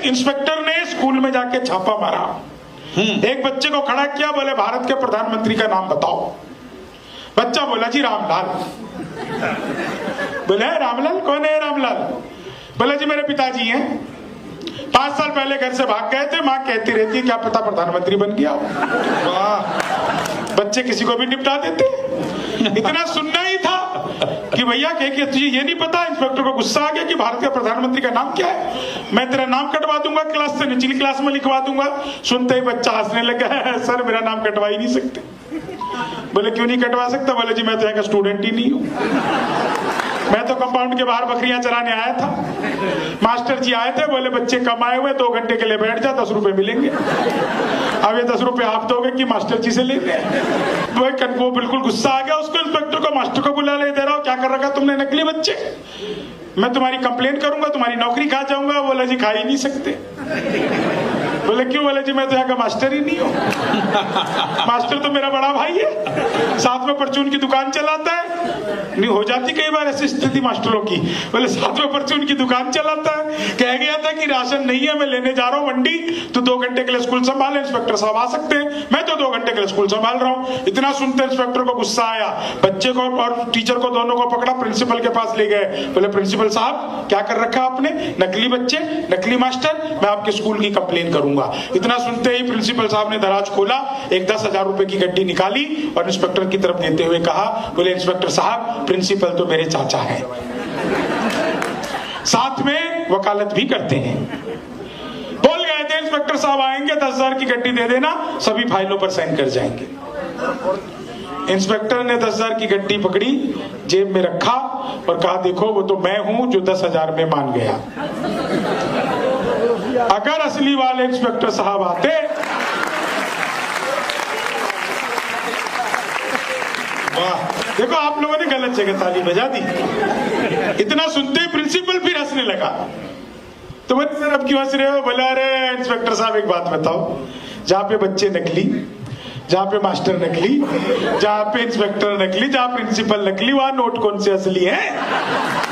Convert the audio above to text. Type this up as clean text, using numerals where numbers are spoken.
Inspector ने school में जाके छापा मारा, एक बच्चे को खड़ा किया, बोले भारत के प्रधानमंत्री का नाम बताओ। बच्चा बोला जी रामलाल। बोले रामलाल? कौन है रामलाल? बोला जी मेरे पिताजी हैं, 5 साल पहले घर से भाग गए थे, माँ कहती रहती है क्या पता प्रधानमंत्री बन गया हो। वाह, बच्चे किसी को भी निपटा देते। इतना सुनना ही था कि भैया कह तुझे ये नहीं पता। इंस्पेक्टर को गुस्सा आ गया कि भारत के प्रधानमंत्री का नाम क्या है, मैं तेरा नाम कटवा दूंगा, क्लास से निचली क्लास में लिखवा दूंगा। सुनते ही बच्चा हंसने लगा, सर मेरा नाम कटवा ही नहीं सकते। बोले क्यों नहीं कटवा सकता? बोले जी मैं तो यहाँ का स्टूडेंट ही नहीं हूँ, मैं तो कंपाउंड के बाहर बकरियां चराने आया था। मास्टर जी आए थे, बोले बच्चे कम आए हुए, 2 घंटे के लिए बैठ जा, 10 रुपए मिलेंगे। अब ये 10 रुपए आप दोगे कि मास्टर जी से लेंगे? वो बिल्कुल गुस्सा आ गया उसको, इंस्पेक्टर को, मास्टर को बुला ले दे रहा हूँ, क्या कर रखा तुमने नकली बच्चे, मैं तुम्हारी कंप्लेंट करूंगा, तुम्हारी नौकरी खा जाऊंगा। बोला जी खा ही नहीं सकते। बोले क्यों? बोले जी मैं तो यहाँ का मास्टर ही नहीं हूँ। मास्टर तो मेरा बड़ा भाई है, साथ में परचून की दुकान चलाता है। नहीं हो जाती कई बार ऐसी स्थिति मास्टरों की। बोले साथ में परचून की दुकान चलाता है, कह गया था कि राशन नहीं है, मैं लेने जा रहा हूँ मंडी, तो 2 घंटे के लिए स्कूल संभाल, इंस्पेक्टर साहब आ सकते हैं, मैं तो 2 घंटे के लिए स्कूल संभाल रहा हूँ। इतना सुनते इंस्पेक्टर को गुस्सा आया, बच्चे को और टीचर को दोनों को पकड़ा, प्रिंसिपल के पास ले गए। बोले प्रिंसिपल साहब क्या कर रखा आपने, नकली बच्चे, नकली मास्टर, मैं आपके स्कूल की कंप्लेन करूंगा। इतना सुनते ही प्रिंसिपल साहब ने दराज खोला, एक 10,000 रुपए की गड्डी निकाली और इंस्पेक्टर की तरफ देते हुए कहा, बोले इंस्पेक्टर साहब प्रिंसिपल तो मेरे चाचा हैं, साथ में वकालत भी करते हैं। बोल गए थे इंस्पेक्टर साहब आएंगे, 10,000 की गड्डी दे देना, सभी फाइलों पर साइन कर जाएंगे। इंस्पेक्टर ने 10,000 की गड्डी पकड़ी, जेब में रखा और कहा देखो वो तो मैं हूं जो 10,000 में मान गया। अगर असली वाले इंस्पेक्टर साहब आते, वाह देखो आप लोगों ने गलत जगह ताली बजा दी। इतना सुनते ही प्रिंसिपल फिर हंसने लगा। तो बोले सर अब क्यों हंस रहे हो? बोला अरे इंस्पेक्टर साहब एक बात बताओ, जहाँ पे बच्चे नकली, जहाँ पे मास्टर नकली, जहाँ पे इंस्पेक्टर नकली, जहाँ प्रिंसिपल नकली, वहां नोट कौन से असली हैं?